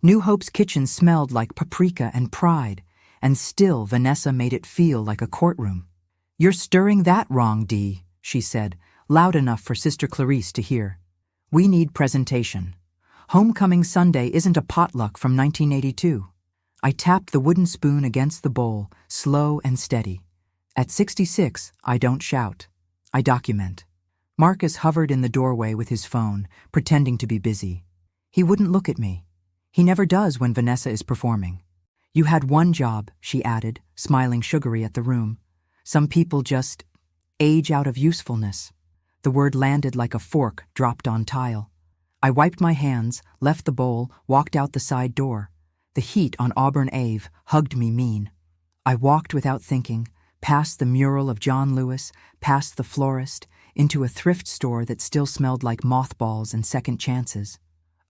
New Hope's kitchen smelled like paprika and pride, and still Vanessa made it feel like a courtroom. "You're stirring that wrong, Dee," she said, loud enough for Sister Clarice to hear. "We need presentation. Homecoming Sunday isn't a potluck from 1982. I tapped the wooden spoon against the bowl, slow and steady. At 66, I don't shout. I document. Marcus hovered in the doorway with his phone, pretending to be busy. He wouldn't look at me. He never does when Vanessa is performing. "You had one job," she added, smiling sugary at the room. "Some people just age out of usefulness." The word landed like a fork dropped on tile. I wiped my hands, left the bowl, walked out the side door. The heat on Auburn Ave hugged me mean. I walked without thinking, past the mural of John Lewis, past the florist, into a thrift store that still smelled like mothballs and second chances.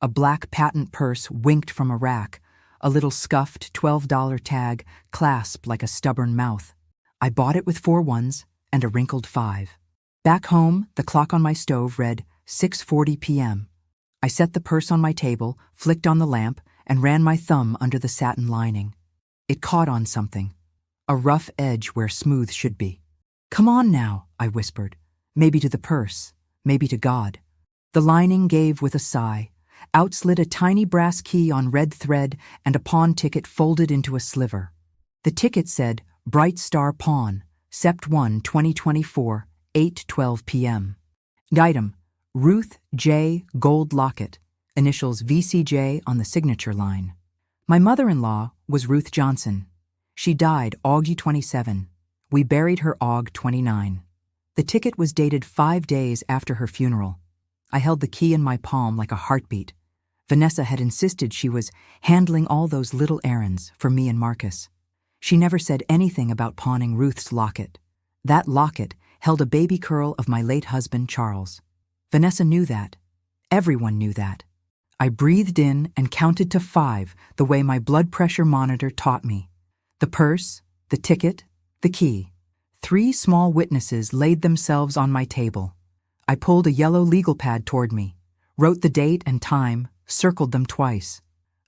A black patent purse winked from a rack, a little scuffed $12 tag clasped like a stubborn mouth. I bought it with 4 ones and a wrinkled 5. Back home, the clock on my stove read 6:40 p.m. I set the purse on my table, flicked on the lamp, and ran my thumb under the satin lining. It caught on something, a rough edge where smooth should be. "Come on now," I whispered, maybe to the purse, maybe to God. The lining gave with a sigh. Out slid a tiny brass key on red thread and a pawn ticket folded into a sliver. The ticket said, "Bright Star Pawn, Sept 1, 2024, 8:12 p.m. Item, Ruth J. Gold Locket, initials VCJ on the signature line. My mother-in-law was Ruth Johnson. She died Aug 27. We buried her Aug 29. The ticket was dated 5 days after her funeral. I held the key in my palm like a heartbeat. Vanessa had insisted she was handling all those little errands for me and Marcus. She never said anything about pawning Ruth's locket. That locket held a baby curl of my late husband, Charles. Vanessa knew that. Everyone knew that. I breathed in and counted to 5 the way my blood pressure monitor taught me. The purse, the ticket, the key. 3 small witnesses laid themselves on my table. I pulled a yellow legal pad toward me, wrote the date and time, circled them twice.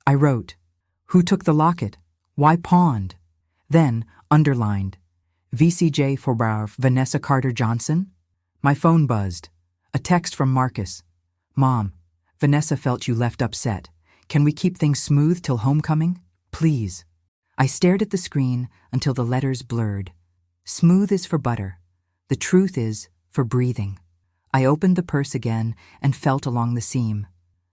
I wrote, "Who took the locket? Why pawned?" Then, underlined, "VCJ for Vanessa Carter Johnson." My phone buzzed. A text from Marcus. "Mom, Vanessa felt you left upset. Can we keep things smooth till homecoming? Please." I stared at the screen until the letters blurred. Smooth is for butter. The truth is for breathing. I opened the purse again and felt along the seam.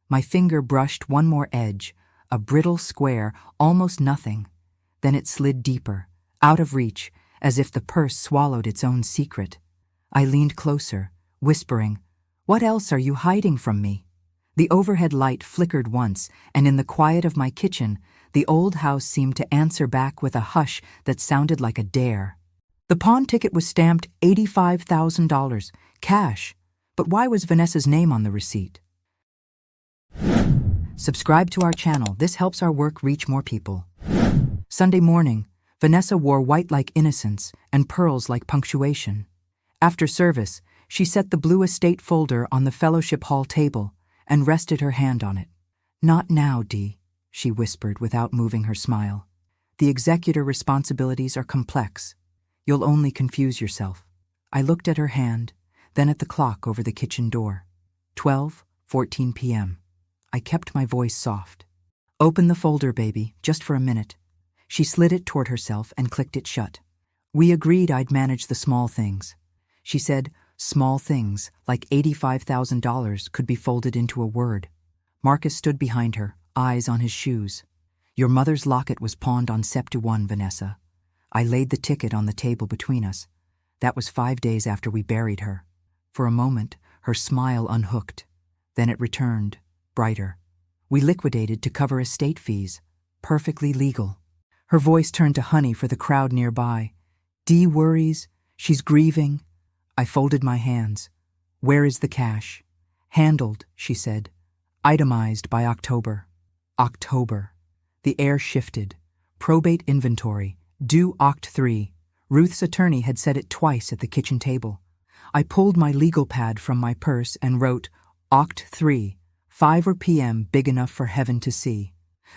My finger brushed one more edge, a brittle square, almost nothing. Then it slid deeper, out of reach, as if the purse swallowed its own secret. I leaned closer, whispering, "What else are you hiding from me?" The overhead light flickered once, and in the quiet of my kitchen, the old house seemed to answer back with a hush that sounded like a dare. The pawn ticket was stamped $85,000, cash, but why was Vanessa's name on the receipt? Subscribe to our channel. This helps our work reach more people. Sunday morning, Vanessa wore white like innocence and pearls like punctuation. After service, she set the blue estate folder on the fellowship hall table and rested her hand on it. "Not now, Dee," she whispered without moving her smile. "The executor responsibilities are complex. You'll only confuse yourself." I looked at her hand, then at the clock over the kitchen door. 12:14 p.m. I kept my voice soft. "Open the folder, baby, just for a minute." She slid it toward herself and clicked it shut. "We agreed I'd manage the small things." She said small things, like $85,000, could be folded into a word. Marcus stood behind her, eyes on his shoes. "Your mother's locket was pawned on Sept 1, Vanessa. I laid the ticket on the table between us. That was 5 days after we buried her." For a moment, her smile unhooked. Then it returned, brighter. "We liquidated to cover estate fees. Perfectly legal." Her voice turned to honey for the crowd nearby. "Dee worries. She's grieving." I folded my hands. "Where is the cash?" "Handled," she said. "Itemized by October." October. The air shifted. Probate inventory. Due Oct 3. Ruth's attorney had said it twice at the kitchen table. I pulled my legal pad from my purse and wrote, "Oct 3, 5 p.m. big enough for heaven to see."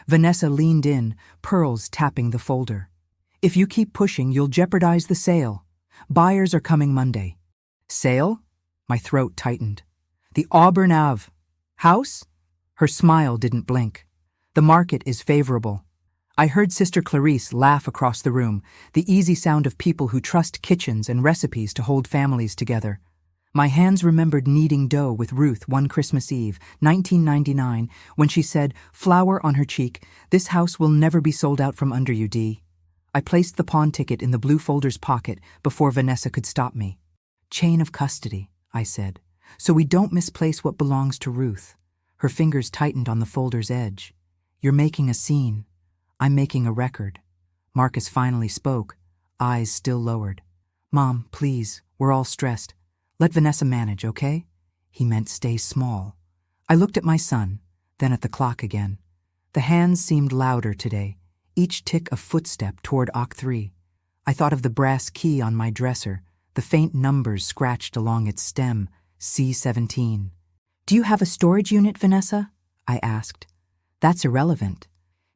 Vanessa leaned in, pearls tapping the folder. If you keep pushing, you'll jeopardize the sale. Buyers are coming Monday. Sale? My throat tightened. The Auburn Ave. House? Her smile didn't blink. The market is favorable. I heard Sister Clarice laugh across the room, the easy sound of people who trust kitchens and recipes to hold families together. My hands remembered kneading dough with Ruth one Christmas Eve, 1999, when she said, flour on her cheek, "This house will never be sold out from under you, Dee." I placed the pawn ticket in the blue folder's pocket before Vanessa could stop me. Chain of custody, I said, so we don't misplace what belongs to Ruth. Her fingers tightened on the folder's edge. You're making a scene. I'm making a record. Marcus finally spoke, eyes still lowered. Mom, please, we're all stressed. Let Vanessa manage, okay? He meant stay small. I looked at my son, then at the clock again. The hands seemed louder today, each tick a footstep toward Occ 3. I thought of the brass key on my dresser, the faint numbers scratched along its stem, C17. Do you have a storage unit, Vanessa? I asked. That's irrelevant,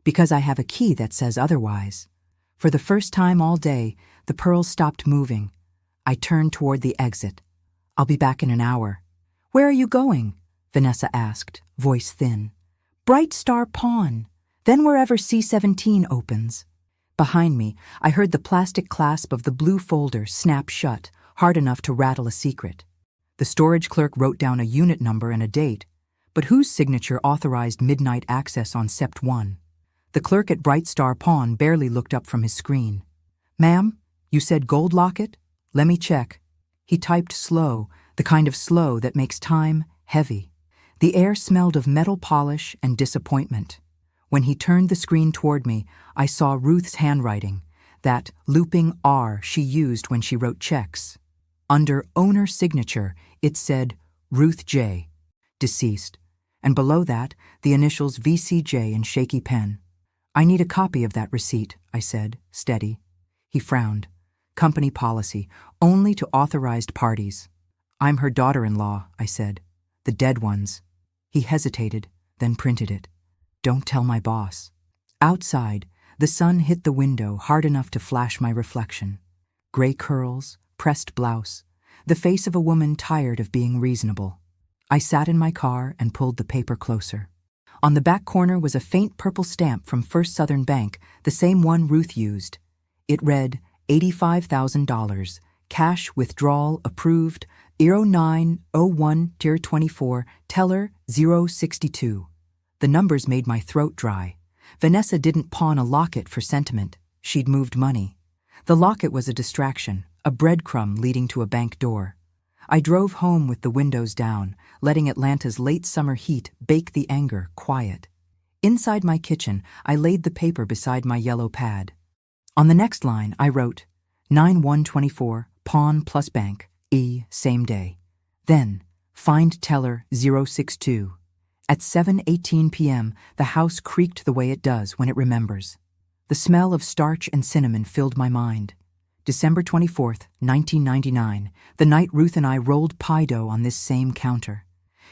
because I have a key that says otherwise. For the first time all day, the pearls stopped moving. I turned toward the exit. I'll be back in an hour. Where are you going? Vanessa asked, voice thin. Bright Star Pawn, then wherever C17 opens. Behind me, I heard the plastic clasp of the blue folder snap shut, hard enough to rattle a secret. The storage clerk wrote down a unit number and a date, but whose signature authorized midnight access on Sept 1? The clerk at Bright Star Pawn barely looked up from his screen. Ma'am, you said gold locket? Let me check. He typed slow, the kind of slow that makes time heavy. The air smelled of metal polish and disappointment. When he turned the screen toward me, I saw Ruth's handwriting, that looping R she used when she wrote checks. Under owner signature, it said Ruth J., deceased, and below that, the initials VCJ in shaky pen. I need a copy of that receipt, I said, steady. He frowned. Company policy, only to authorized parties. I'm her daughter-in-law, I said. The dead ones. He hesitated, then printed it. Don't tell my boss. Outside, the sun hit the window hard enough to flash my reflection. Gray curls, pressed blouse, the face of a woman tired of being reasonable. I sat in my car and pulled the paper closer. On the back corner was a faint purple stamp from First Southern Bank, the same one Ruth used. It read, $85,000, cash withdrawal approved, 0901-24, teller 062. The numbers made my throat dry. Vanessa didn't pawn a locket for sentiment. She'd moved money. The locket was a distraction, a breadcrumb leading to a bank door. I drove home with the windows down, letting Atlanta's late summer heat bake the anger quiet. Inside my kitchen, I laid the paper beside my yellow pad. On the next line, I wrote, 9/1/24, pawn plus bank, same day. Then, find teller 062. At 7:18 p.m., the house creaked the way it does when it remembers. The smell of starch and cinnamon filled my mind. December 24th, 1999, the night Ruth and I rolled pie dough on this same counter.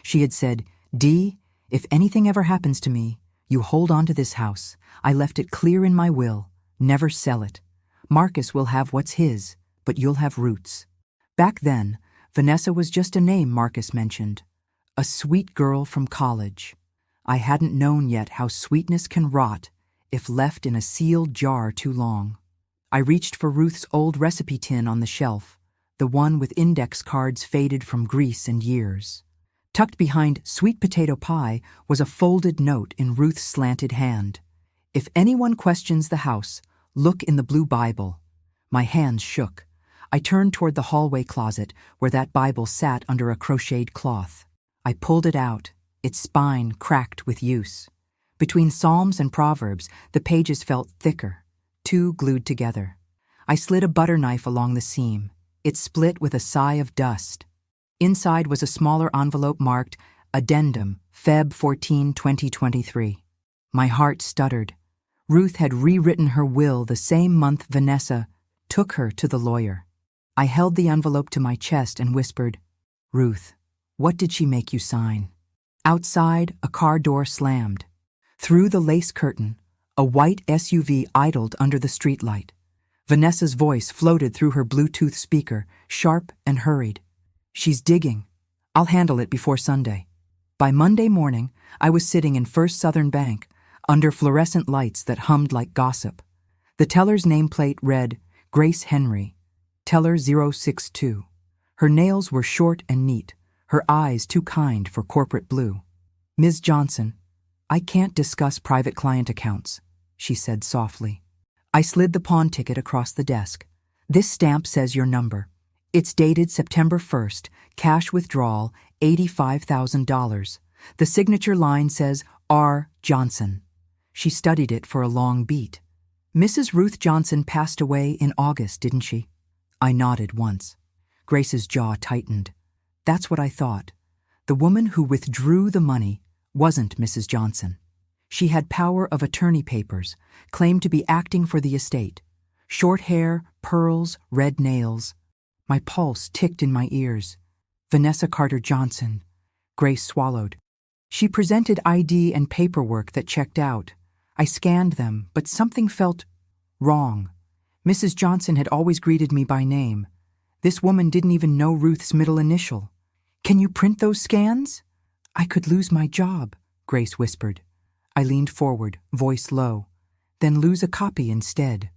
She had said, Dee, if anything ever happens to me, you hold on to this house. I left it clear in my will. Never sell it. Marcus will have what's his, but you'll have roots. Back then, Vanessa was just a name Marcus mentioned. A sweet girl from college. I hadn't known yet how sweetness can rot if left in a sealed jar too long. I reached for Ruth's old recipe tin on the shelf, the one with index cards faded from grease and years. Tucked behind sweet potato pie was a folded note in Ruth's slanted hand. If anyone questions the house, look in the blue Bible. My hands shook. I turned toward the hallway closet where that Bible sat under a crocheted cloth. I pulled it out, its spine cracked with use. Between Psalms and Proverbs, the pages felt thicker, two glued together. I slid a butter knife along the seam. It split with a sigh of dust. Inside was a smaller envelope marked Addendum, Feb 14, 2023. My heart stuttered. Ruth had rewritten her will the same month Vanessa took her to the lawyer. I held the envelope to my chest and whispered, Ruth, what did she make you sign? Outside, a car door slammed. Through the lace curtain, a white SUV idled under the streetlight. Vanessa's voice floated through her Bluetooth speaker, sharp and hurried. "She's digging. I'll handle it before Sunday." By Monday morning, I was sitting in First Southern Bank, under fluorescent lights that hummed like gossip. The teller's nameplate read, Grace Henry, teller 062. Her nails were short and neat, her eyes too kind for corporate blue. "Ms. Johnson, I can't discuss private client accounts," she said softly. I slid the pawn ticket across the desk. "This stamp says your number. It's dated September 1st, cash withdrawal, $85,000. The signature line says R. Johnson." She studied it for a long beat. "Mrs. Ruth Johnson passed away in August, didn't she?" I nodded once. Grace's jaw tightened. That's what I thought. The woman who withdrew the money wasn't Mrs. Johnson. She had power of attorney papers, claimed to be acting for the estate. Short hair, pearls, red nails. My pulse ticked in my ears. Vanessa Carter Johnson. Grace swallowed. She presented ID and paperwork that checked out. I scanned them, but something felt wrong. Mrs. Johnson had always greeted me by name. This woman didn't even know Ruth's middle initial. "Can you print those scans?" "I could lose my job," Grace whispered. I leaned forward, voice low. "Then lose a copy instead."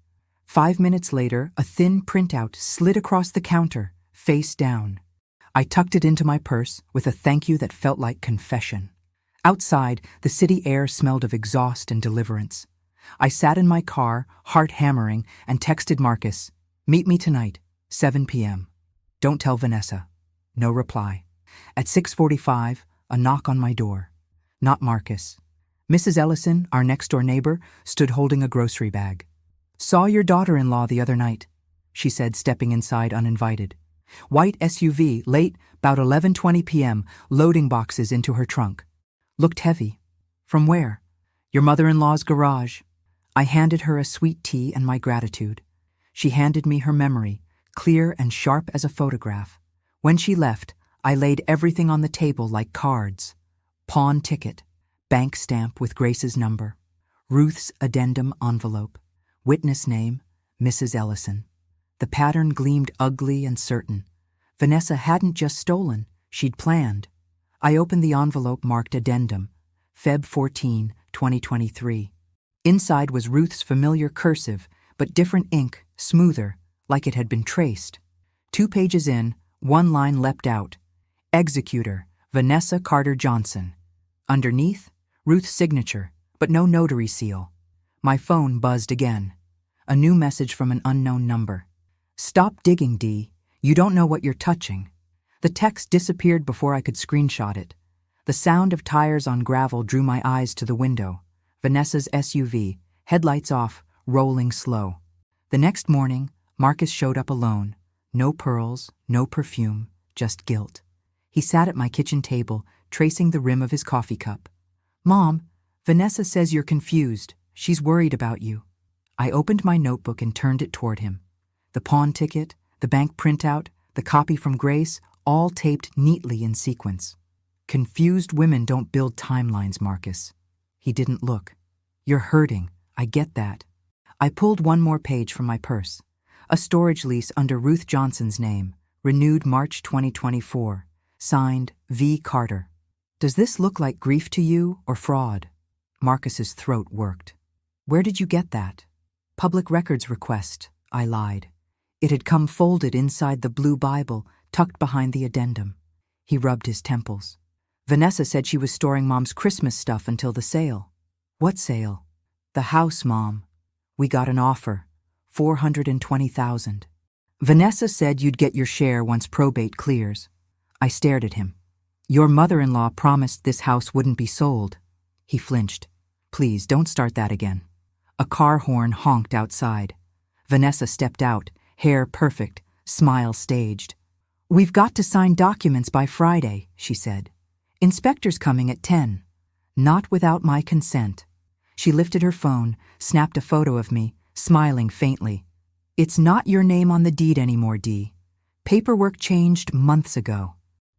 5 minutes later, a thin printout slid across the counter, face down. I tucked it into my purse with a thank you that felt like confession. Outside, the city air smelled of exhaust and deliverance. I sat in my car, heart hammering, and texted Marcus, "Meet me tonight, 7 p.m. Don't tell Vanessa." No reply. At 6:45, a knock on my door. Not Marcus. Mrs. Ellison, our next-door neighbor, stood holding a grocery bag. "Saw your daughter-in-law the other night," she said, stepping inside uninvited. White SUV, late, about 11:20 p.m., loading boxes into her trunk. Looked heavy. "From where?" "Your mother-in-law's garage." I handed her a sweet tea and my gratitude. She handed me her memory, clear and sharp as a photograph. When she left, I laid everything on the table like cards. Pawn ticket, bank stamp with Grace's number, Ruth's addendum envelope, witness name, Mrs. Ellison. The pattern gleamed ugly and certain. Vanessa hadn't just stolen, she'd planned. I opened the envelope marked addendum, Feb 14, 2023. Inside was Ruth's familiar cursive, but different ink, smoother, like it had been traced. 2 pages in, one line leapt out. Executor, Vanessa Carter Johnson. Underneath, Ruth's signature, but no notary seal. My phone buzzed again. A new message from an unknown number. "Stop digging, Dee. You don't know what you're touching." The text disappeared before I could screenshot it. The sound of tires on gravel drew my eyes to the window. Vanessa's SUV, headlights off, rolling slow. The next morning, Marcus showed up alone. No pearls, no perfume, just guilt. He sat at my kitchen table, tracing the rim of his coffee cup. "Mom, Vanessa says you're confused. She's worried about you." I opened my notebook and turned it toward him. The pawn ticket, the bank printout, the copy from Grace, all taped neatly in sequence. "Confused women don't build timelines, Marcus." He didn't look. "You're hurting. I get that." I pulled one more page from my purse. A storage lease under Ruth Johnson's name, renewed March 2024, signed V. Carter. "Does this look like grief to you or fraud?" Marcus's throat worked. "Where did you get that?" "Public records request," I lied. It had come folded inside the blue Bible, tucked behind the addendum. He rubbed his temples. "Vanessa said she was storing Mom's Christmas stuff until the sale." "What sale?" "The house, Mom. We got an offer, $420,000. Vanessa said you'd get your share once probate clears." I stared at him. "Your mother-in-law promised this house wouldn't be sold." He flinched. "Please, don't start that again." A car horn honked outside. Vanessa stepped out, hair perfect, smile staged. "We've got to sign documents by Friday," she said. "Inspector's coming at 10. Not without my consent." She lifted her phone, snapped a photo of me, smiling faintly. "It's not your name on the deed anymore, Dee. Paperwork changed months ago."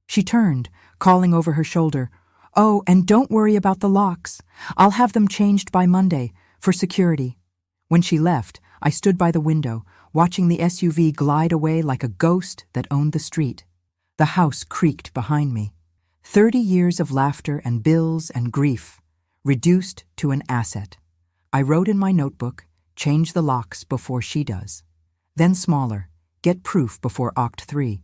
She turned, calling over her shoulder, Oh, and don't worry about the locks. I'll have them changed by Monday, for security. When she left, I stood by the window, watching the SUV glide away like a ghost that owned the street. The house creaked behind me. 30 years of laughter and bills and grief, reduced to an asset. I wrote in my notebook, change the locks before she does. Then smaller, get proof before Oct 3.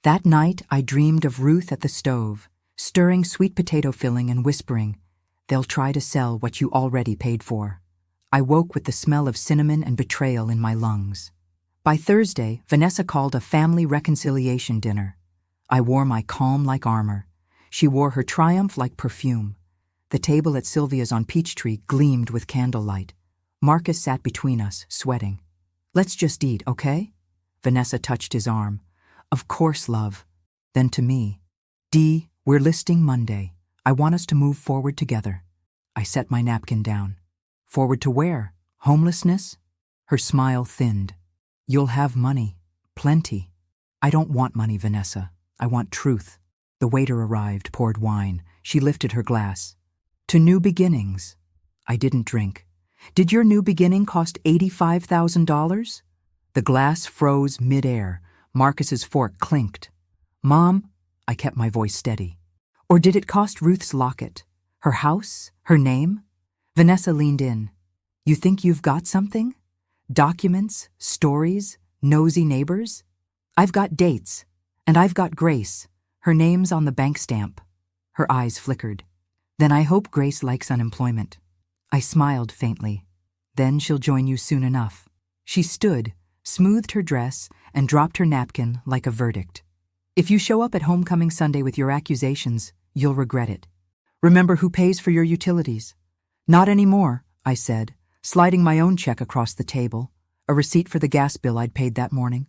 That night I dreamed of Ruth at the stove, stirring sweet potato filling and whispering, they'll try to sell what you already paid for. I woke with the smell of cinnamon and betrayal in my lungs. By Thursday, Vanessa called a family reconciliation dinner. I wore my calm like armor. She wore her triumph like perfume. The table at Sylvia's on Peachtree gleamed with candlelight. Marcus sat between us, sweating. Let's just eat, okay? Vanessa touched his arm. Of course, love. Then to me, Dee, we're listing Monday. I want us to move forward together. I set my napkin down. Forward to where? Homelessness? Her smile thinned. You'll have money. Plenty. I don't want money, Vanessa. I want truth. The waiter arrived, poured wine. She lifted her glass. To new beginnings. I didn't drink. Did your new beginning cost $85,000? The glass froze midair. Marcus's fork clinked. Mom, I kept my voice steady. Or did it cost Ruth's locket? Her house? Her name? Vanessa leaned in. You think you've got something? Documents? Stories? Nosy neighbors? I've got dates. And I've got Grace. Her name's on the bank stamp. Her eyes flickered. Then I hope Grace likes unemployment. I smiled faintly. Then she'll join you soon enough. She stood, smoothed her dress, and dropped her napkin like a verdict. If you show up at homecoming Sunday with your accusations, you'll regret it. Remember who pays for your utilities. Not anymore, I said, sliding my own check across the table, a receipt for the gas bill I'd paid that morning.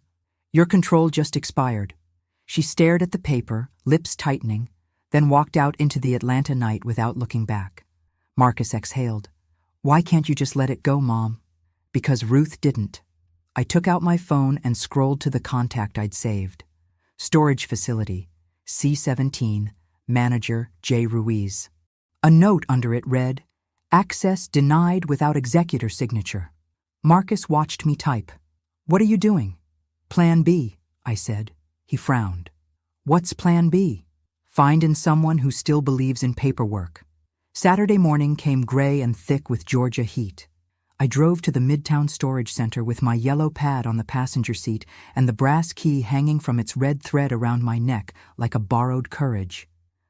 Your control just expired. She stared at the paper, lips tightening, then walked out into the Atlanta night without looking back. Marcus exhaled. Why can't you just let it go, Mom? Because Ruth didn't. I took out my phone and scrolled to the contact I'd saved. Storage facility, C17, manager J. Ruiz. A note under it read, access denied without executor signature. Marcus watched me type. What are you doing? Plan B, I said. He frowned. What's Plan B? Find in someone who still believes in paperwork. Saturday morning came gray and thick with Georgia heat. I drove to the Midtown Storage Center with my yellow pad on the passenger seat and the brass key hanging from its red thread around my neck like a borrowed courage.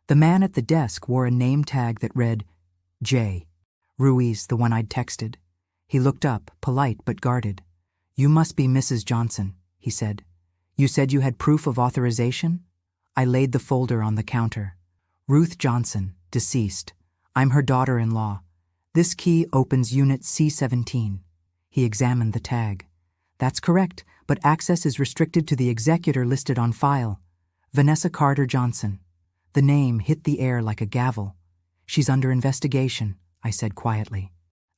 The man at the desk wore a name tag that read, J. Ruiz, the one I'd texted. He looked up, polite but guarded. You must be Mrs. Johnson, he said. You said you had proof of authorization? I laid the folder on the counter. Ruth Johnson, deceased. I'm her daughter-in-law. This key opens Unit C17. He examined the tag. That's correct, but access is restricted to the executor listed on file. Vanessa Carter Johnson. The name hit the air like a gavel. She's under investigation, I said quietly.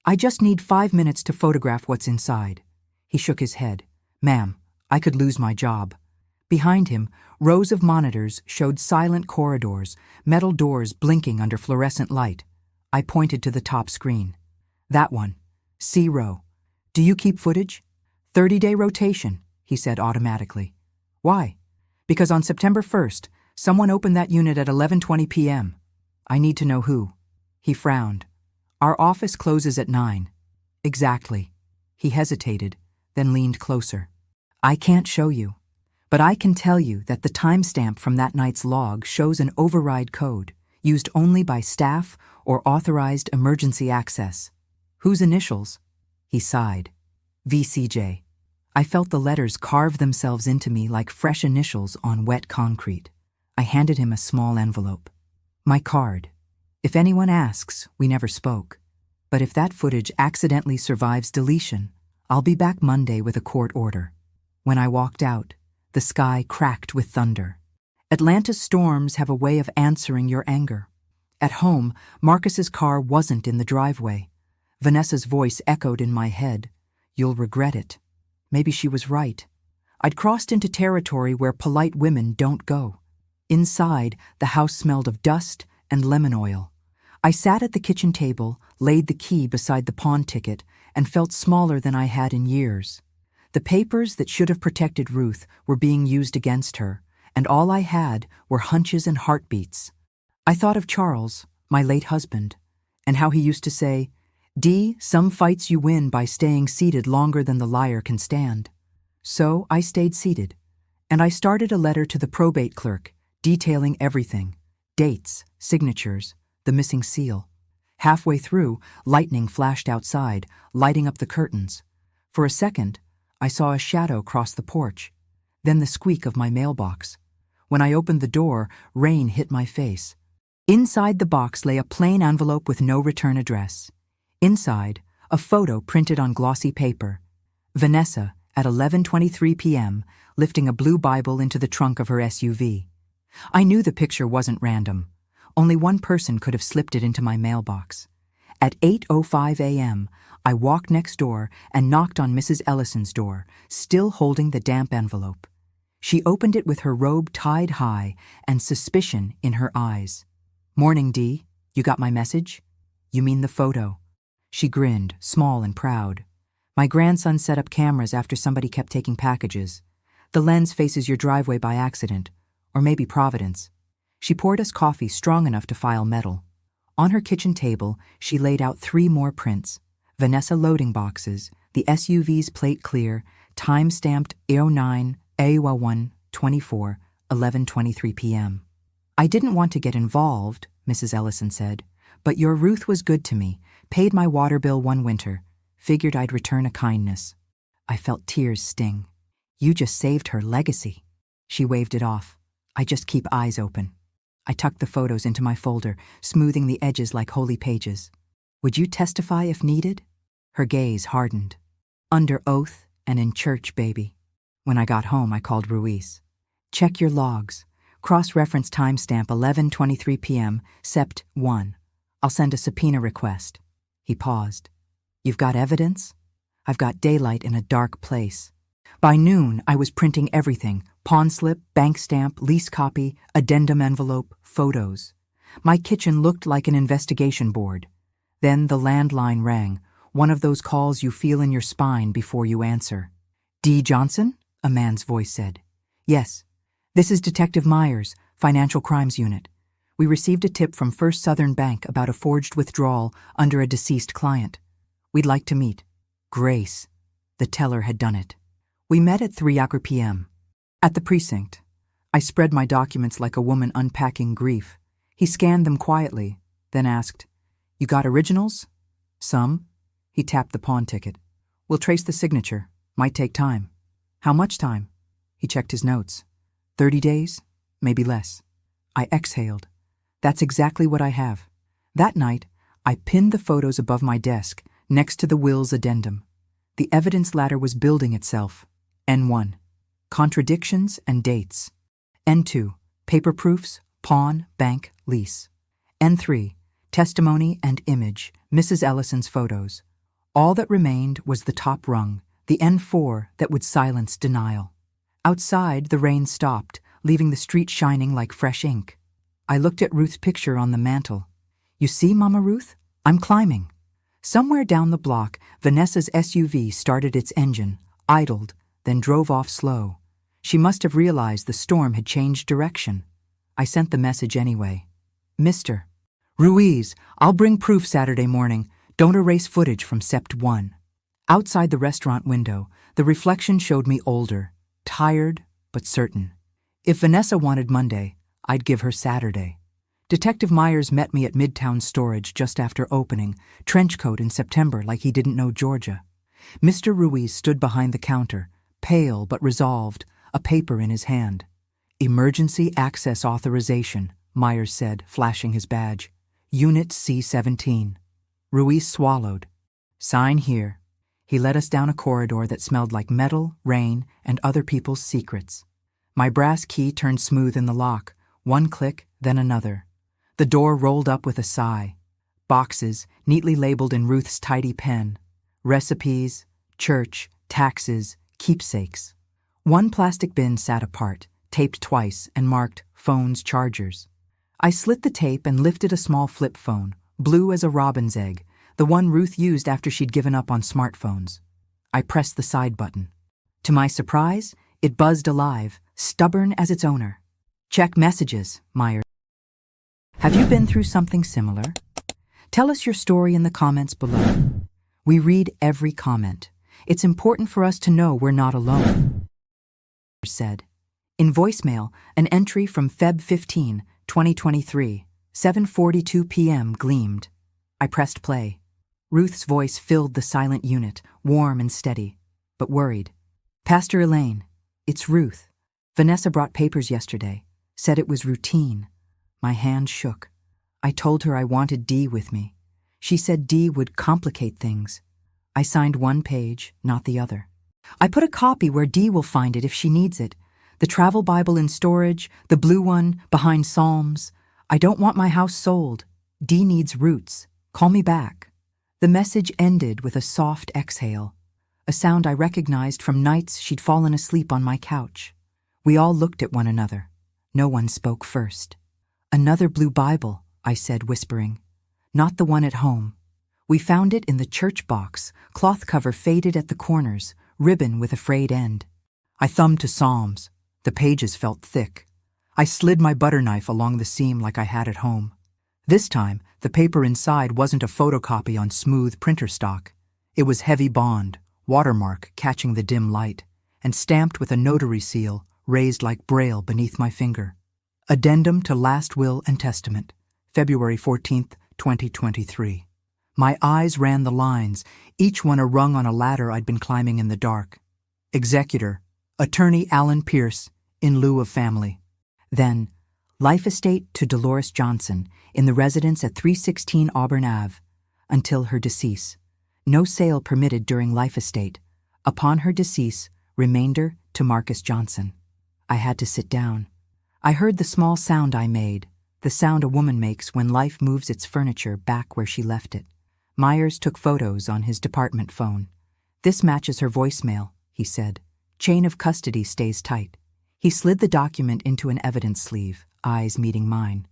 I just need 5 minutes to photograph what's inside. He shook his head. Ma'am, I could lose my job. Behind him, rows of monitors showed silent corridors, metal doors blinking under fluorescent light. I pointed to the top screen. That one. C row. Do you keep footage? 30-day rotation, he said automatically. Why? Because on September 1st, someone opened that unit at 11:20 p.m. I need to know who. He frowned. Our office closes at 9. Exactly. He hesitated, then leaned closer. I can't show you, but I can tell you that the timestamp from that night's log shows an override code used only by staff or authorized emergency access. Whose initials? He sighed. VCJ. I felt the letters carve themselves into me like fresh initials on wet concrete. I handed him a small envelope. My card. If anyone asks, we never spoke. But if that footage accidentally survives deletion, I'll be back Monday with a court order. When I walked out, the sky cracked with thunder. Atlanta's storms have a way of answering your anger. At home, Marcus's car wasn't in the driveway. Vanessa's voice echoed in my head. You'll regret it. Maybe she was right. I'd crossed into territory where polite women don't go. Inside, the house smelled of dust and lemon oil. I sat at the kitchen table, laid the key beside the pawn ticket, and felt smaller than I had in years. The papers that should have protected Ruth were being used against her, and all I had were hunches and heartbeats. I thought of Charles, my late husband, and how he used to say, "Dee, some fights you win by staying seated longer than the liar can stand." So I stayed seated, and I started a letter to the probate clerk, detailing everything: dates, signatures, the missing seal. Halfway through, lightning flashed outside, lighting up the curtains. For a second, I saw a shadow cross the porch, then the squeak of my mailbox. When I opened the door, rain hit my face. Inside the box lay a plain envelope with no return address. Inside, a photo printed on glossy paper. Vanessa, at 11:23 p.m., lifting a blue Bible into the trunk of her SUV. I knew the picture wasn't random. Only one person could have slipped it into my mailbox. At 8:05 a.m., I walked next door and knocked on Mrs. Ellison's door, still holding the damp envelope. She opened it with her robe tied high and suspicion in her eyes. "Morning, Dee. You got my message?" "You mean the photo?" She grinned, small and proud. "My grandson set up cameras after somebody kept taking packages. The lens faces your driveway by accident, or maybe Providence." She poured us coffee strong enough to file metal. On her kitchen table, she laid out 3 more prints: Vanessa loading boxes, the SUV's plate clear, time-stamped A09, A1, 24, 11:23 p.m. "I didn't want to get involved," Mrs. Ellison said, "but your Ruth was good to me, paid my water bill one winter, figured I'd return a kindness." I felt tears sting. "You just saved her legacy." She waved it off. "I just keep eyes open." I tucked the photos into my folder, smoothing the edges like holy pages. "Would you testify if needed?" Her gaze hardened. "Under oath and in church, baby." When I got home, I called Ruiz. "Check your logs. Cross-reference timestamp 11:23 p.m., Sept. 1. I'll send a subpoena request." He paused. "You've got evidence?" "I've got daylight in a dark place." By noon, I was printing everything: pawn slip, bank stamp, lease copy, addendum envelope, photos. My kitchen looked like an investigation board. Then the landline rang, one of those calls you feel in your spine before you answer. "Dee Johnson?" a man's voice said. "Yes. This is Detective Myers, Financial Crimes Unit. We received a tip from First Southern Bank about a forged withdrawal under a deceased client. We'd like to meet." Grace. The teller had done it. We met at 3 p.m. At the precinct. I spread my documents like a woman unpacking grief. He scanned them quietly, then asked, "You got originals?" "Some." He tapped the pawn ticket. "We'll trace the signature. Might take time." "How much time?" He checked his notes. 30 days, maybe less." I exhaled. That's exactly what I have. That night, I pinned the photos above my desk, next to the will's addendum. The evidence ladder was building itself. N1. Contradictions and dates. N2. Paper proofs, pawn, bank, lease. N3. Testimony and image, Mrs. Ellison's photos. All that remained was the top rung, the N4 that would silence denial. Outside, the rain stopped, leaving the street shining like fresh ink. I looked at Ruth's picture on the mantel. "You see, Mama Ruth? I'm climbing." Somewhere down the block, Vanessa's SUV started its engine, idled, then drove off slow. She must have realized the storm had changed direction. I sent the message anyway. "Mr. Ruiz, I'll bring proof Saturday morning. Don't erase footage from Sept. 1. Outside the restaurant window, the reflection showed me older, tired, but certain. If Vanessa wanted Monday, I'd give her Saturday. Detective Myers met me at Midtown Storage just after opening, trench coat in September like he didn't know Georgia. Mr. Ruiz stood behind the counter, pale but resolved, a paper in his hand. "Emergency access authorization," Myers said, flashing his badge. "Unit C-17. Ruiz swallowed. "Sign here." He led us down a corridor that smelled like metal, rain, and other people's secrets. My brass key turned smooth in the lock, one click, then another. The door rolled up with a sigh. Boxes, neatly labeled in Ruth's tidy pen. Recipes, church, taxes, keepsakes. One plastic bin sat apart, taped twice and marked phones, chargers. I slit the tape and lifted a small flip phone, blue as a robin's egg, the one Ruth used after she'd given up on smartphones. I pressed the side button. To my surprise, it buzzed alive, stubborn as its owner. Check messages, Myers. Have you been through something similar? Tell us your story in the comments below. We read every comment. It's important for us to know we're not alone. Said. In voicemail, an entry from Feb 15, 2023, 7:42 p.m. gleamed. I pressed play. Ruth's voice filled the silent unit, warm and steady, but worried. Pastor Elaine, it's Ruth. Vanessa brought papers yesterday, said it was routine. My hand shook. I told her I wanted Dee with me. She said Dee would complicate things. I signed one page, not the other. I put a copy where Dee will find it if she needs it. The travel Bible in storage, the blue one behind Psalms. I don't want my house sold. Dee needs roots. Call me back. The message ended with a soft exhale, a sound I recognized from nights she'd fallen asleep on my couch. We all looked at one another. No one spoke first. Another blue Bible, I said, whispering. Not the one at home. We found it in the church box, cloth cover faded at the corners, ribbon with a frayed end. I thumbed to Psalms. The pages felt thick. I slid my butter knife along the seam like I had at home. This time, the paper inside wasn't a photocopy on smooth printer stock. It was heavy bond, watermark catching the dim light, and stamped with a notary seal raised like braille beneath my finger. Addendum to Last Will and Testament, February 14th, 2023. My eyes ran the lines, each one a rung on a ladder I'd been climbing in the dark. Executor, Attorney Alan Pierce, in lieu of family. Then, life estate to Dolores Johnson, in the residence at 316 Auburn Ave, until her decease. No sale permitted during life estate. Upon her decease, remainder to Marcus Johnson. I had to sit down. I heard the small sound I made, the sound a woman makes when life moves its furniture back where she left it. Myers took photos on his department phone. This matches her voicemail, he said. Chain of custody stays tight. He slid the document into an evidence sleeve, eyes meeting mine.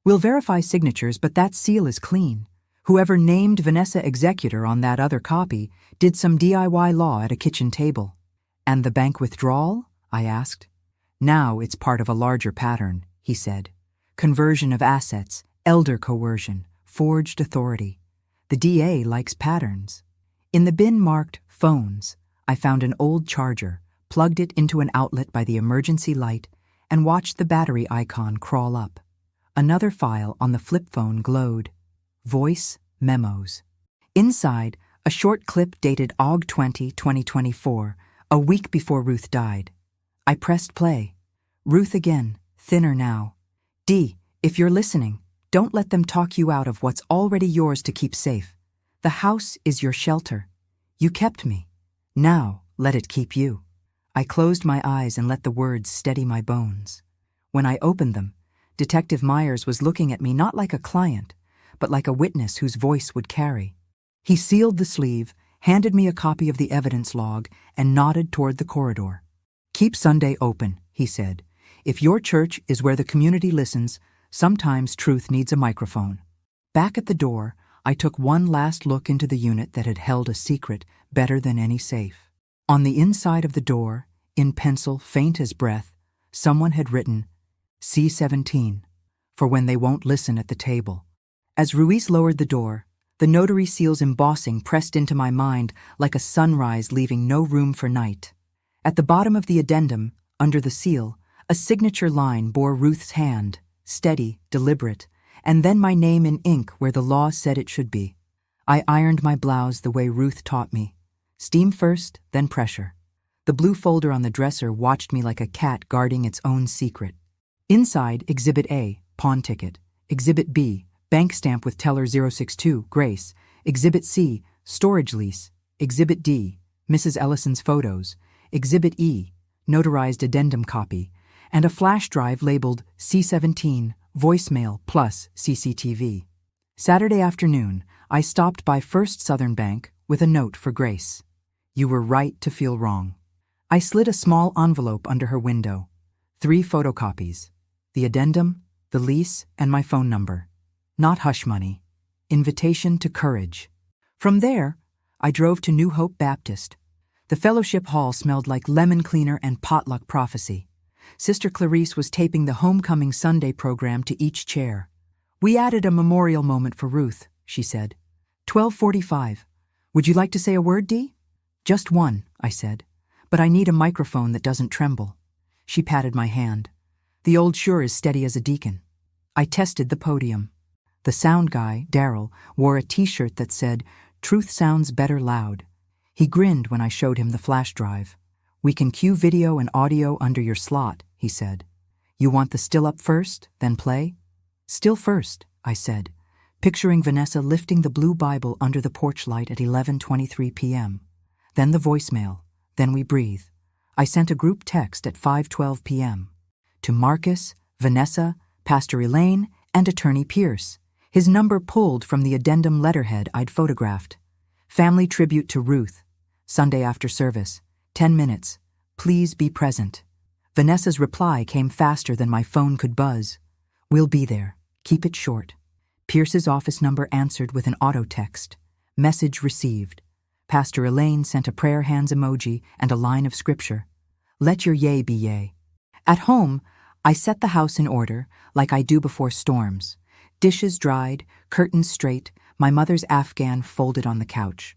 We'll verify signatures, but that seal is clean. Whoever named Vanessa executor on that other copy did some DIY law at a kitchen table. And the bank withdrawal? I asked. Now it's part of a larger pattern, he said. Conversion of assets, elder coercion, forged authority. The DA likes patterns. In the bin marked phones, I found an old charger, plugged it into an outlet by the emergency light, and watched the battery icon crawl up. Another file on the flip phone glowed. Voice memos. Inside, a short clip dated Aug 20, 2024, a week before Ruth died. I pressed play. Ruth again, thinner now. Dee, if you're listening, don't let them talk you out of what's already yours to keep safe. The house is your shelter. You kept me. Now, let it keep you. I closed my eyes and let the words steady my bones. When I opened them, Detective Myers was looking at me not like a client, but like a witness whose voice would carry. He sealed the sleeve, handed me a copy of the evidence log, and nodded toward the corridor. Keep Sunday open, he said. If your church is where the community listens, sometimes truth needs a microphone. Back at the door, I took one last look into the unit that had held a secret better than any safe. On the inside of the door, in pencil faint as breath, someone had written, C-17, for when they won't listen at the table. As Ruiz lowered the door, the notary seal's embossing pressed into my mind like a sunrise leaving no room for night. At the bottom of the addendum, under the seal, a signature line bore Ruth's hand, steady, deliberate, and then my name in ink where the law said it should be. I ironed my blouse the way Ruth taught me. Steam first, then pressure. The blue folder on the dresser watched me like a cat guarding its own secret. Inside, Exhibit A, pawn ticket. Exhibit B, bank stamp with teller 062, Grace. Exhibit C, storage lease. Exhibit D, Mrs. Ellison's photos. Exhibit E, notarized addendum copy. And a flash drive labeled C-17, voicemail plus CCTV. Saturday afternoon, I stopped by First Southern Bank with a note for Grace. You were right to feel wrong. I slid a small envelope under her window. 3 photocopies. The addendum, the lease, and my phone number. Not hush money. Invitation to courage. From there, I drove to New Hope Baptist. The fellowship hall smelled like lemon cleaner and potluck prophecy. Sister Clarice was taping the Homecoming Sunday program to each chair. "We added a memorial moment for Ruth," she said. 12:45. "Would you like to say a word, Dee?" "Just one," I said. "But I need a microphone that doesn't tremble." She patted my hand. "The old sure is steady as a deacon." I tested the podium. The sound guy, Daryl, wore a t-shirt that said, "Truth sounds better loud." He grinned when I showed him the flash drive. "We can cue video and audio under your slot," he said. "You want the still up first, then play?" "Still first," I said, picturing Vanessa lifting the blue Bible under the porch light at 11:23 p.m. Then the voicemail. Then we breathe. I sent a group text at 5:12 p.m. to Marcus, Vanessa, Pastor Elaine, and Attorney Pierce. His number pulled from the addendum letterhead I'd photographed. Family tribute to Ruth. Sunday after service. 10 minutes. Please be present. Vanessa's reply came faster than my phone could buzz. "We'll be there. Keep it short." Pierce's office number answered with an auto text. Message received. Pastor Elaine sent a prayer hands emoji and a line of scripture. "Let your yea be yea." At home, I set the house in order, like I do before storms. Dishes dried, curtains straight, my mother's Afghan folded on the couch.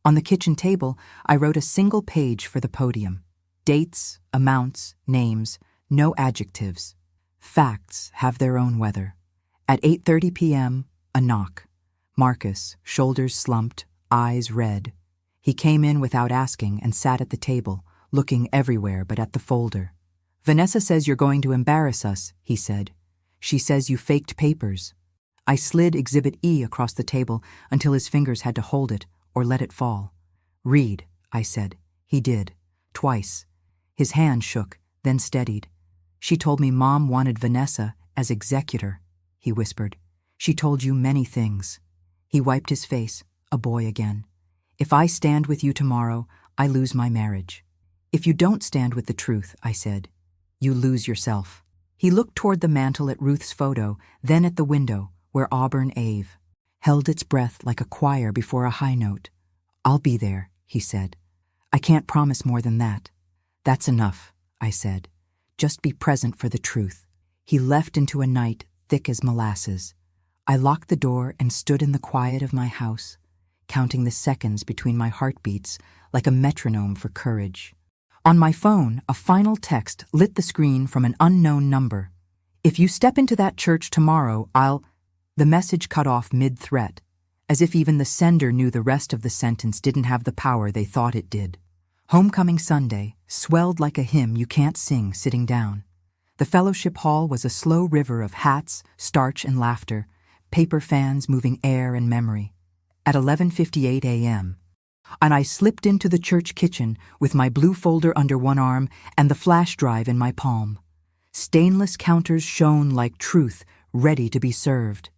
On the kitchen table, I wrote a single page for the podium. Dates, amounts, names, no adjectives. Facts have their own weather. At 8:30 p.m., a knock. Marcus, shoulders slumped, eyes red. He came in without asking and sat at the table, looking everywhere but at the folder. "Vanessa says you're going to embarrass us," he said. "She says you faked papers." I slid Exhibit E across the table until his fingers had to hold it or let it fall. "Read," I said. He did. Twice. His hand shook, then steadied. "She told me Mom wanted Vanessa as executor," he whispered. "She told you many things." He wiped his face, a boy again. "If I stand with you tomorrow, I lose my marriage." "If you don't stand with the truth," I said, "you lose yourself." He looked toward the mantel at Ruth's photo, then at the window, where Auburn Ave held its breath like a choir before a high note. "I'll be there," he said. "I can't promise more than that." "That's enough," I said. "Just be present for the truth." He left into a night thick as molasses. I locked the door and stood in the quiet of my house, counting the seconds between my heartbeats like a metronome for courage. On my phone, a final text lit the screen from an unknown number. "If you step into that church tomorrow, I'll—" The message cut off mid-threat, as if even the sender knew the rest of the sentence didn't have the power they thought it did. Homecoming Sunday swelled like a hymn you can't sing sitting down. The fellowship hall was a slow river of hats, starch, and laughter, paper fans moving air and memory. At 11:58 a.m., and I slipped into the church kitchen with my blue folder under one arm and the flash drive in my palm. Stainless counters shone like truth, ready to be served.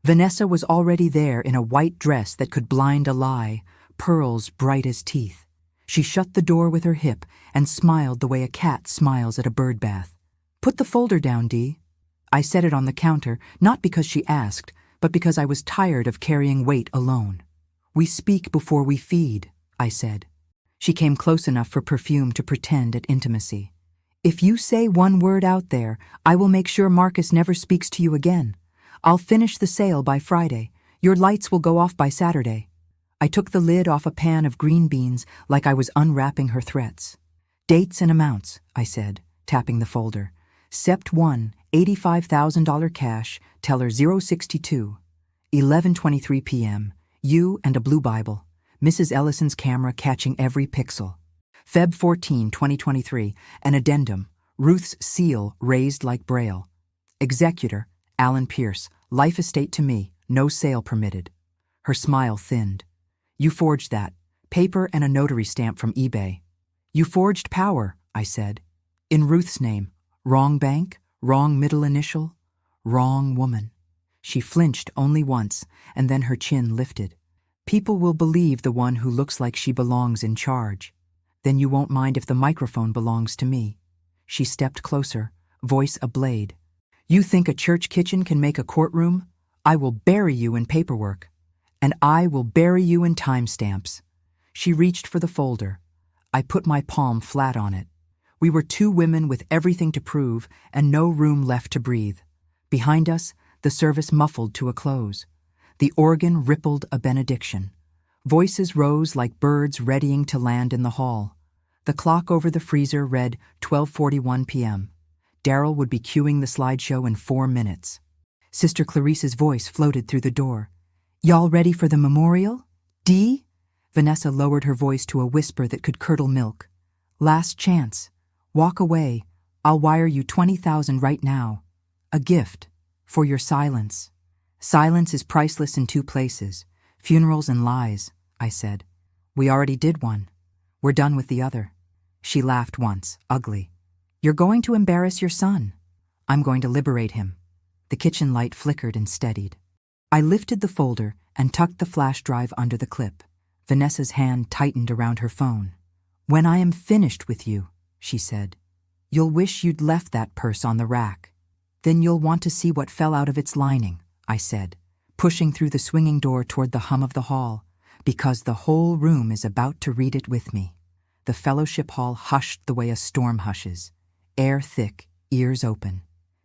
Vanessa was already there in a white dress that could blind a lie, pearls bright as teeth. She shut the door with her hip and smiled the way a cat smiles at a bird bath. "Put the folder down, Dee." I set it on the counter, not because she asked, but because I was tired of carrying weight alone. "We speak before we feed," I said. She came close enough for perfume to pretend at intimacy. "If you say one word out there, I will make sure Marcus never speaks to you again. I'll finish the sale by Friday. Your lights will go off by Saturday." I took the lid off a pan of green beans like I was unwrapping her threats. "Dates and amounts," I said, tapping the folder. "Sept 1, $85,000 cash, teller 062. 11:23 p.m. You and a blue Bible. Mrs. Ellison's camera catching every pixel. Feb 14, 2023, an addendum. Ruth's seal raised like Braille. Executor, Alan Pierce, life estate to me, no sale permitted." Her smile thinned. "You forged that. Paper and a notary stamp from eBay." "You forged power," I said. "In Ruth's name. Wrong bank, wrong middle initial, wrong woman." She flinched only once, and then her chin lifted. "People will believe the one who looks like she belongs in charge. Then you won't mind if the microphone belongs to me." She stepped closer, voice ablade. You think a church kitchen can make a courtroom? I will bury you in paperwork. And I will bury you in timestamps. She reached for the folder. I put my palm flat on it. We were two women with everything to prove and no room left to breathe. Behind us, the service muffled to a close. The organ rippled a benediction. Voices rose like birds readying to land in the hall. The clock over the freezer read 12:41 p.m. Daryl would be cueing the slideshow in 4 minutes. Sister Clarice's voice floated through the door. Y'all ready for the memorial? Dee? Vanessa lowered her voice to a whisper that could curdle milk. Last chance. Walk away. I'll wire you $20,000 right now. A gift. For your silence. Silence is priceless in 2 places. Funerals and lies, I said. We already did one. We're done with the other. She laughed once, ugly. You're going to embarrass your son. I'm going to liberate him. The kitchen light flickered and steadied. I lifted the folder and tucked the flash drive under the clip. Vanessa's hand tightened around her phone. When I am finished with you, she said, you'll wish you'd left that purse on the rack. Then you'll want to see what fell out of its lining, I said, pushing through the swinging door toward the hum of the hall, because the whole room is about to read it with me. The fellowship hall hushed the way a storm hushes, air thick, ears open.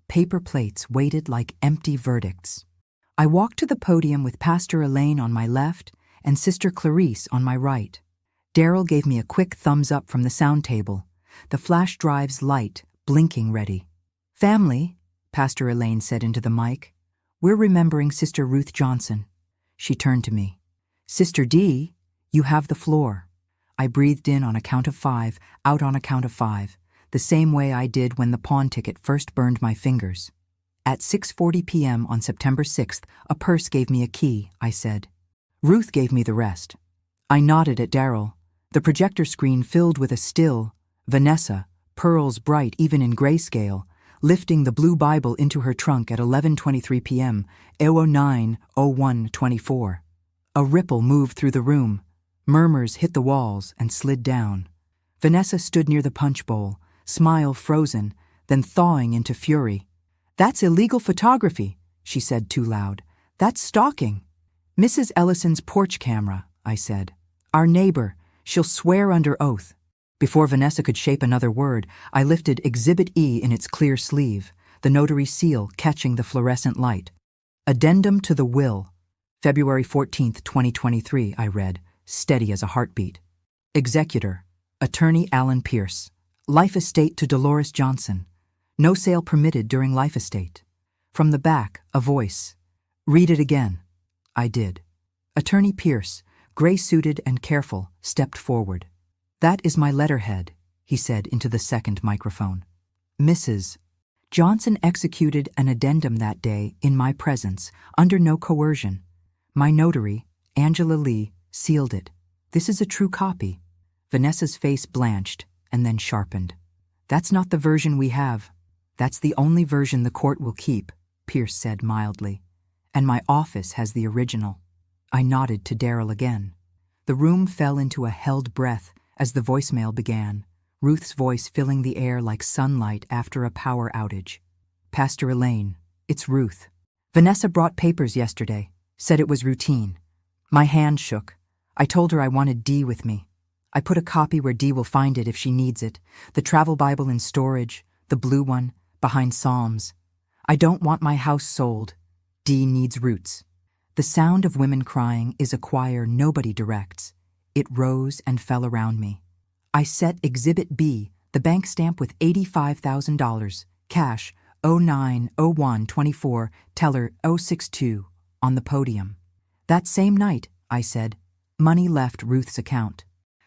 Paper plates waited like empty verdicts. I walked to the podium with Pastor Elaine on my left and Sister Clarice on my right. Daryl gave me a quick thumbs up from the sound table, the flash drive's light blinking ready. Family, Pastor Elaine said into the mic, we're remembering Sister Ruth Johnson. She turned to me. Sister Dee, you have the floor. I breathed in on a count of 5, out on a count of 5, the same way I did when the pawn ticket first burned my fingers. At 6:40 p.m. on September 6th, a purse gave me a key, I said. Ruth gave me the rest. I nodded at Daryl. The projector screen filled with a still, Vanessa, pearls bright even in grayscale, lifting the blue Bible into her trunk at 11:23 p.m., 09/01/24. A ripple moved through the room. Murmurs hit the walls and slid down. Vanessa stood near the punch bowl, smile frozen, then thawing into fury. That's illegal photography, she said too loud. That's stalking. Mrs. Ellison's porch camera, I said. Our neighbor, she'll swear under oath. Before Vanessa could shape another word, I lifted Exhibit E in its clear sleeve, the notary seal catching the fluorescent light. Addendum to the will. February 14th, 2023, I read, steady as a heartbeat. Executor, Attorney Alan Pierce. Life estate to Dolores Johnson. No sale permitted during life estate. From the back, a voice. Read it again. I did. Attorney Pierce, gray-suited and careful, stepped forward. That is my letterhead, he said into the second microphone. Mrs. Johnson executed an addendum that day in my presence, under no coercion. My notary, Angela Lee, sealed it. This is a true copy. Vanessa's face blanched and then sharpened. That's not the version we have. That's the only version the court will keep, Pierce said mildly. And my office has the original. I nodded to Daryl again. The room fell into a held breath as the voicemail began, Ruth's voice filling the air like sunlight after a power outage. Pastor Elaine, it's Ruth. Vanessa brought papers yesterday, said it was routine. My hand shook. I told her I wanted Dee with me. I put a copy where Dee will find it if she needs it, the travel Bible in storage, the blue one, behind Psalms. I don't want my house sold. Dee needs roots. The sound of women crying is a choir nobody directs. It rose and fell around me. I set Exhibit B, the bank stamp with $85,000, cash 09/01/24, teller 062, on the podium. That same night, I said, money left Ruth's account.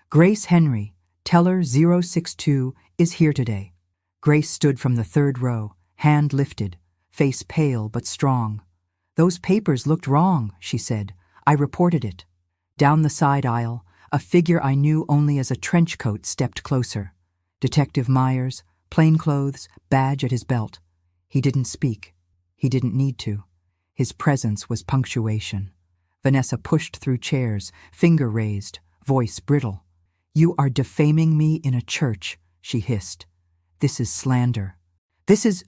Grace Henry, teller 062, is here today. Grace stood from the third row, hand lifted, face pale but strong. Those papers looked wrong, she said. I reported it. Down the side aisle, a figure I knew only as a trench coat stepped closer. Detective Myers, plainclothes, badge at his belt. He didn't speak. He didn't need to. His presence was punctuation. Vanessa pushed through chairs, finger raised, voice brittle. You are defaming me in a church, she hissed. This is slander. This is...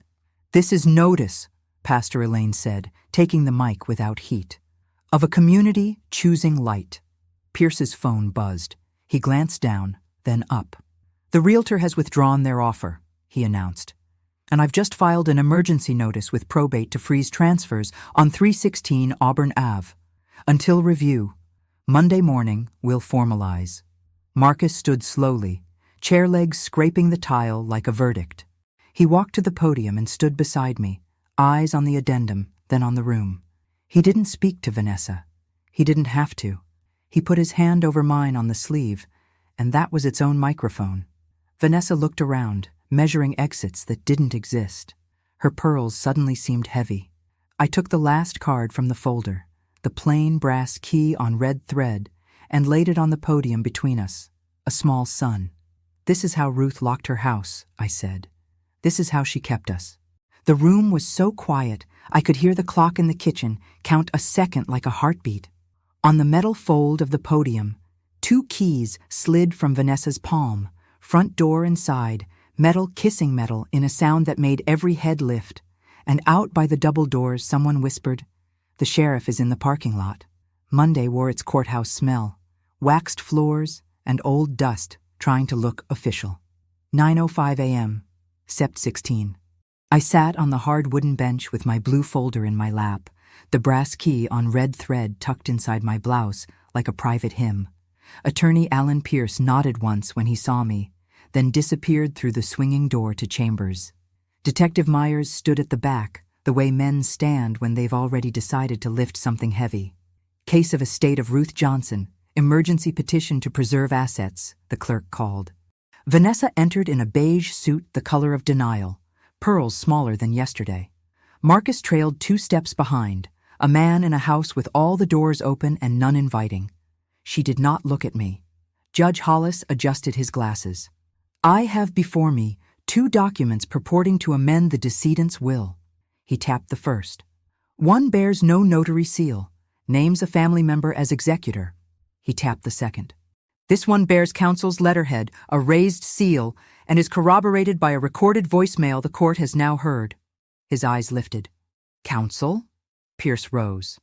"This is notice," Pastor Elaine said, taking the mic without heat, "of a community choosing light." Pierce's phone buzzed. He glanced down, then up. "The realtor has withdrawn their offer," he announced. "And I've just filed an emergency notice with probate to freeze transfers on 316 Auburn Ave. Until review. Monday morning, we'll formalize." Marcus stood slowly, chair legs scraping the tile like a verdict. He walked to the podium and stood beside me, eyes on the addendum, then on the room. He didn't speak to Vanessa. He didn't have to. He put his hand over mine on the sleeve, and that was its own microphone. Vanessa looked around, measuring exits that didn't exist. Her pearls suddenly seemed heavy. I took the last card from the folder, the plain brass key on red thread, and laid it on the podium between us, a small sun. "This is how Ruth locked her house," I said. "This is how she kept us." The room was so quiet, I could hear the clock in the kitchen count a second like a heartbeat. On the metal fold of the podium, 2 keys slid from Vanessa's palm, front door and side, metal kissing metal in a sound that made every head lift, and out by the double doors someone whispered, "The sheriff is in the parking lot." Monday wore its courthouse smell, waxed floors and old dust trying to look official. 9:05 a.m., Sept 16. I sat on the hard wooden bench with my blue folder in my lap, the brass key on red thread tucked inside my blouse like a private hymn. Attorney Alan Pierce nodded once when he saw me, then disappeared through the swinging door to chambers. Detective Myers stood at the back, the way men stand when they've already decided to lift something heavy. "Case of estate of Ruth Johnson. Emergency petition to preserve assets," the clerk called. Vanessa entered in a beige suit the color of denial, pearls smaller than yesterday. Marcus trailed 2 steps behind, a man in a house with all the doors open and none inviting. She did not look at me. Judge Hollis adjusted his glasses. "I have before me 2 documents purporting to amend the decedent's will." He tapped the first. "One bears no notary seal, names a family member as executor." He tapped the second. "This one bears counsel's letterhead, a raised seal, and is corroborated by a recorded voicemail the court has now heard." His eyes lifted. "Counsel?" Pierce rose.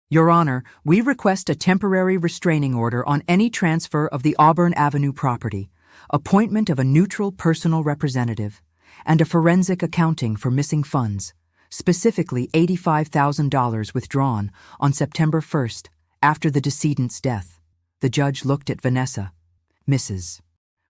"Your Honor, we request a temporary restraining order on any transfer of the Auburn Avenue property, appointment of a neutral personal representative, and a forensic accounting for missing funds, specifically $85,000 withdrawn on September 1st, after the decedent's death." The judge looked at Vanessa. "Mrs.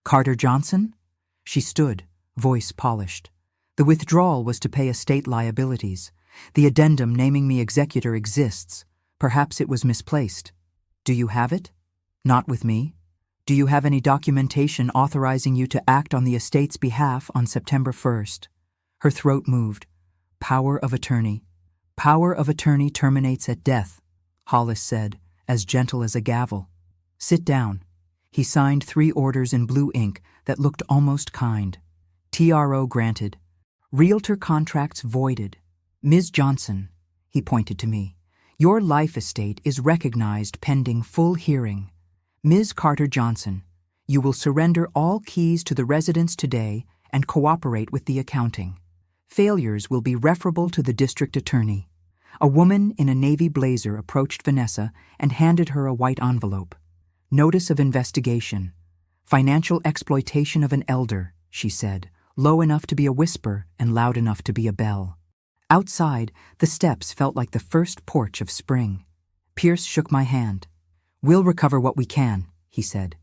Carter Johnson?" She stood, voice polished. "The withdrawal was to pay estate liabilities. The addendum naming me executor exists. Perhaps it was misplaced. Do you have it? Not with me. Do you have any documentation authorizing you to act on the estate's behalf on September 1st? Her throat moved. "Power of attorney. Power of attorney terminates at death," Hollis said, as gentle as a gavel. "Sit down." He signed 3 orders in blue ink that looked almost kind. TRO granted. Realtor contracts voided. "Ms. Johnson," he pointed to me, "your life estate is recognized pending full hearing. Ms. Carter Johnson, you will surrender all keys to the residence today and cooperate with the accounting. Failures will be referable to the district attorney." A woman in a navy blazer approached Vanessa and handed her a white envelope. "Notice of investigation. Financial exploitation of an elder," she said, low enough to be a whisper and loud enough to be a bell. Outside, the steps felt like the first porch of spring. Pierce shook my hand. "We'll recover what we can," he said.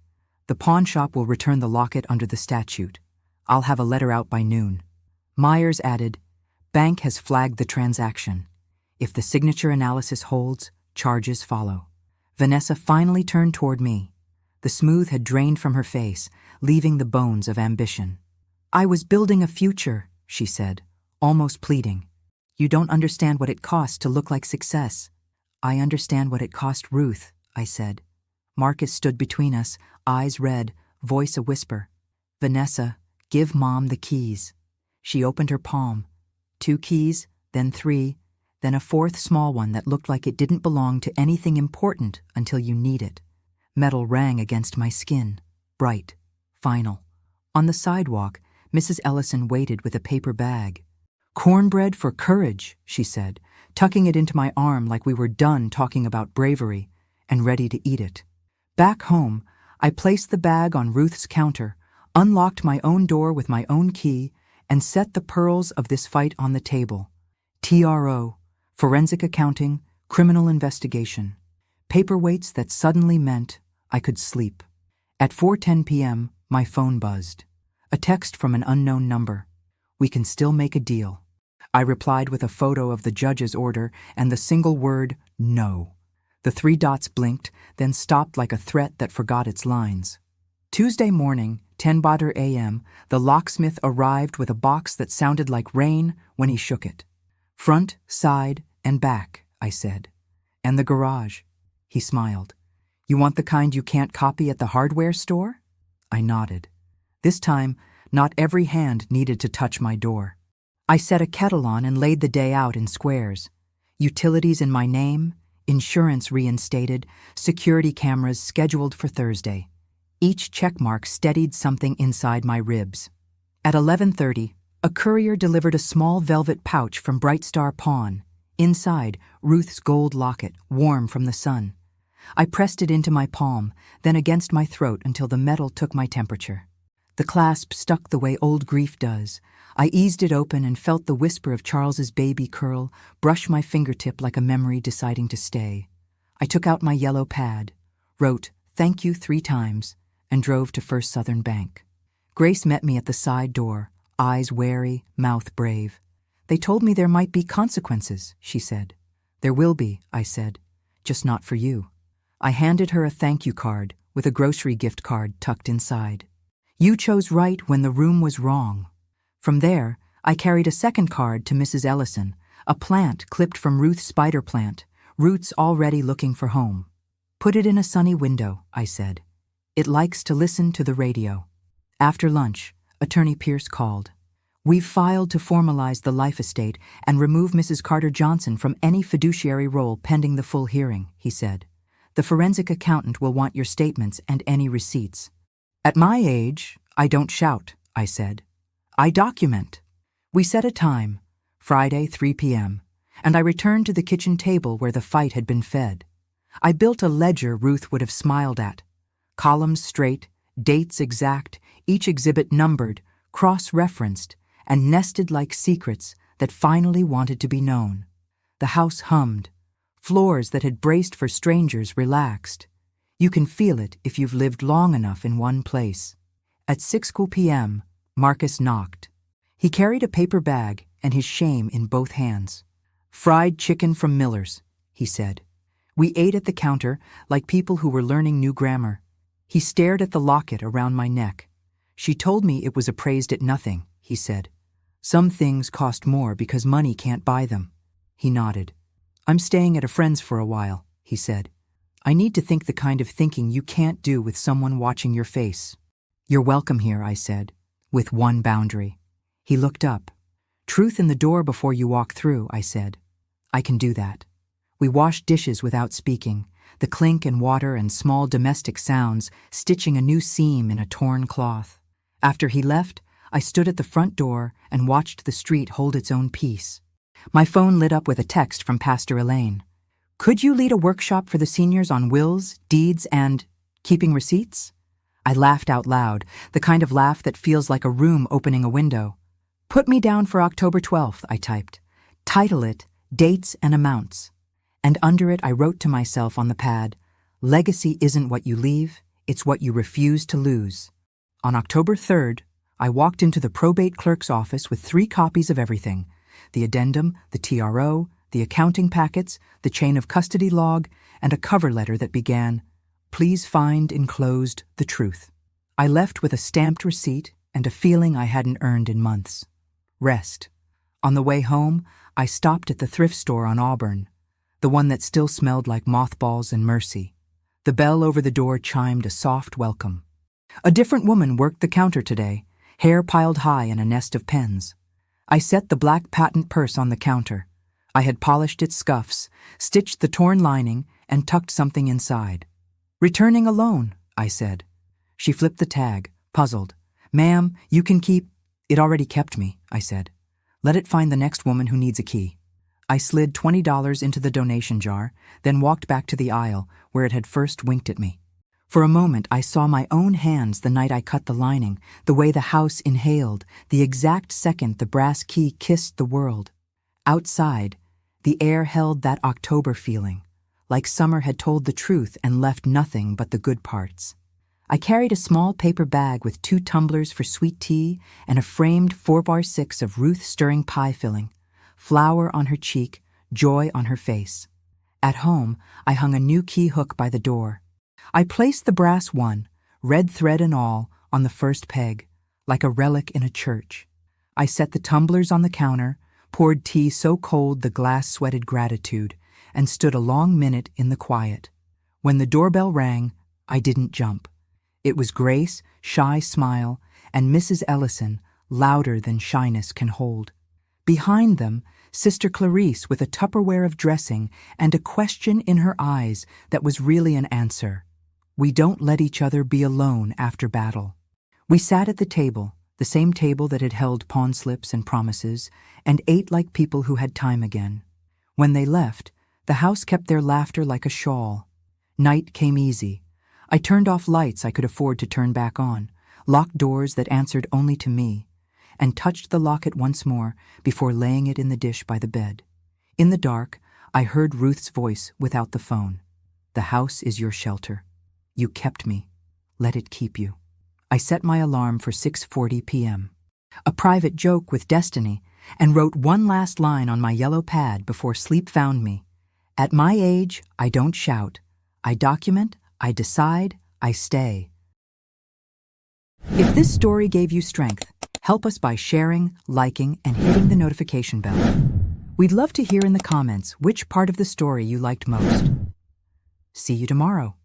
"The pawn shop will return the locket under the statute. I'll have a letter out by noon." Myers added, "Bank has flagged the transaction. If the signature analysis holds, charges follow." Vanessa finally turned toward me. The smooth had drained from her face, leaving the bones of ambition. "I was building a future," she said, almost pleading. "You don't understand what it cost to look like success." "I understand what it cost Ruth," I said. Marcus stood between us, eyes red, voice a whisper. "Vanessa, give Mom the keys." She opened her palm. 2 keys, then 3, then a 4th small one that looked like it didn't belong to anything important until you need it. Metal rang against my skin, bright, final. On the sidewalk, Mrs. Ellison waited with a paper bag. Cornbread for courage, she said, tucking it into my arm like we were done talking about bravery and ready to eat it. Back home, I placed the bag on Ruth's counter, unlocked my own door with my own key, and set the pearls of this fight on the table. TRO, forensic accounting, criminal investigation. Paperweights that suddenly meant I could sleep. At 4:10 p.m., my phone buzzed. A text from an unknown number. "We can still make a deal." I replied with a photo of the judge's order and the single word, "no." The 3 dots blinked, then stopped like a threat that forgot its lines. Tuesday morning, 10:00 a.m., the locksmith arrived with a box that sounded like rain when he shook it. "Front, side, and back," I said. "And the garage." He smiled. "You want the kind you can't copy at the hardware store?" I nodded. This time, not every hand needed to touch my door. I set a kettle on and laid the day out in squares. Utilities in my name, insurance reinstated, security cameras scheduled for Thursday. Each checkmark steadied something inside my ribs. At 11:30, a courier delivered a small velvet pouch from Bright Star Pawn. Inside, Ruth's gold locket, warm from the sun. I pressed it into my palm, then against my throat until the metal took my temperature. The clasp stuck the way old grief does. I eased it open and felt the whisper of Charles's baby curl brush my fingertip like a memory deciding to stay. I took out my yellow pad, wrote "thank you" 3 times, and drove to First Southern Bank. Grace met me at the side door, eyes wary, mouth brave. "They told me there might be consequences," she said. "There will be," I said, "just not for you." I handed her a thank you card with a grocery gift card tucked inside. "You chose right when the room was wrong." From there, I carried a second card to Mrs. Ellison, a plant clipped from Ruth's spider plant, roots already looking for home. "Put it in a sunny window," I said. "It likes to listen to the radio." After lunch, Attorney Pierce called. "We've filed to formalize the life estate and remove Mrs. Carter Johnson from any fiduciary role pending the full hearing," he said. "The forensic accountant will want your statements and any receipts." "At my age, I don't shout," I said. "I document." We set a time, Friday, 3 p.m., and I returned to the kitchen table where the fight had been fed. I built a ledger Ruth would have smiled at. Columns straight, dates exact, each exhibit numbered, cross-referenced, and nested like secrets that finally wanted to be known. The house hummed. Floors that had braced for strangers relaxed. You can feel it if you've lived long enough in one place. At 6 p.m., Marcus knocked. He carried a paper bag and his shame in both hands. "Fried chicken from Miller's," he said. We ate at the counter like people who were learning new grammar. He stared at the locket around my neck. "She told me it was appraised at nothing," he said. "Some things cost more because money can't buy them." He nodded. "I'm staying at a friend's for a while," he said. "I need to think the kind of thinking you can't do with someone watching your face." "You're welcome here," I said, with one boundary. He looked up. "Truth in the door before you walk through," I said. "I can do that." We washed dishes without speaking, the clink and water and small domestic sounds stitching a new seam in a torn cloth. After he left, I stood at the front door and watched the street hold its own peace. My phone lit up with a text from Pastor Elaine. "Could you lead a workshop for the seniors on wills, deeds, and keeping receipts?" I laughed out loud, the kind of laugh that feels like a room opening a window. "Put me down for October 12th, I typed. "Title it, Dates and Amounts." And under it I wrote to myself on the pad, "Legacy isn't what you leave, it's what you refuse to lose." On October 3rd, I walked into the probate clerk's office with 3 copies of everything: the addendum, the TRO, the accounting packets, the chain of custody log, and a cover letter that began, "Please find enclosed the truth." I left with a stamped receipt and a feeling I hadn't earned in months. Rest. On the way home, I stopped at the thrift store on Auburn, the one that still smelled like mothballs and mercy. The bell over the door chimed a soft welcome. A different woman worked the counter today, hair piled high in a nest of pens. I set the black patent purse on the counter. I had polished its scuffs, stitched the torn lining, and tucked something inside. "Returning alone," I said. She flipped the tag, puzzled. "Ma'am, you can keep—" "It already kept me," I said. Let it find the next woman who needs a key. I slid $20 into the donation jar, then walked back to the aisle where it had first winked at me. For a moment, I saw my own hands the night I cut the lining, the way the house inhaled, the exact second the brass key kissed the world. Outside, the air held that October feeling, like summer had told the truth and left nothing but the good parts. I carried a small paper bag with 2 tumblers for sweet tea and a framed 4x6 of Ruth stirring pie filling, flour on her cheek, joy on her face. At home, I hung a new key hook by the door. I placed the brass one, red thread and all, on the first peg, like a relic in a church. I set the tumblers on the counter, poured tea so cold the glass sweated gratitude, and stood a long minute in the quiet. When the doorbell rang, I didn't jump. It was Grace, shy smile, and Mrs. Ellison, louder than shyness can hold. Behind them, Sister Clarice with a Tupperware of dressing and a question in her eyes that was really an answer. We don't let each other be alone after battle. We sat at the table, the same table that had held pawn slips and promises, and ate like people who had time again. When they left, the house kept their laughter like a shawl. Night came easy. I turned off lights I could afford to turn back on, locked doors that answered only to me, and touched the locket once more before laying it in the dish by the bed. In the dark, I heard Ruth's voice without the phone. The house is your shelter. You kept me. Let it keep you. I set my alarm for 6:40 p.m. A private joke with Destiny, and wrote one last line on my yellow pad before sleep found me. At my age, I don't shout. I document, I decide, I stay. If this story gave you strength, help us by sharing, liking, and hitting the notification bell. We'd love to hear in the comments which part of the story you liked most. See you tomorrow.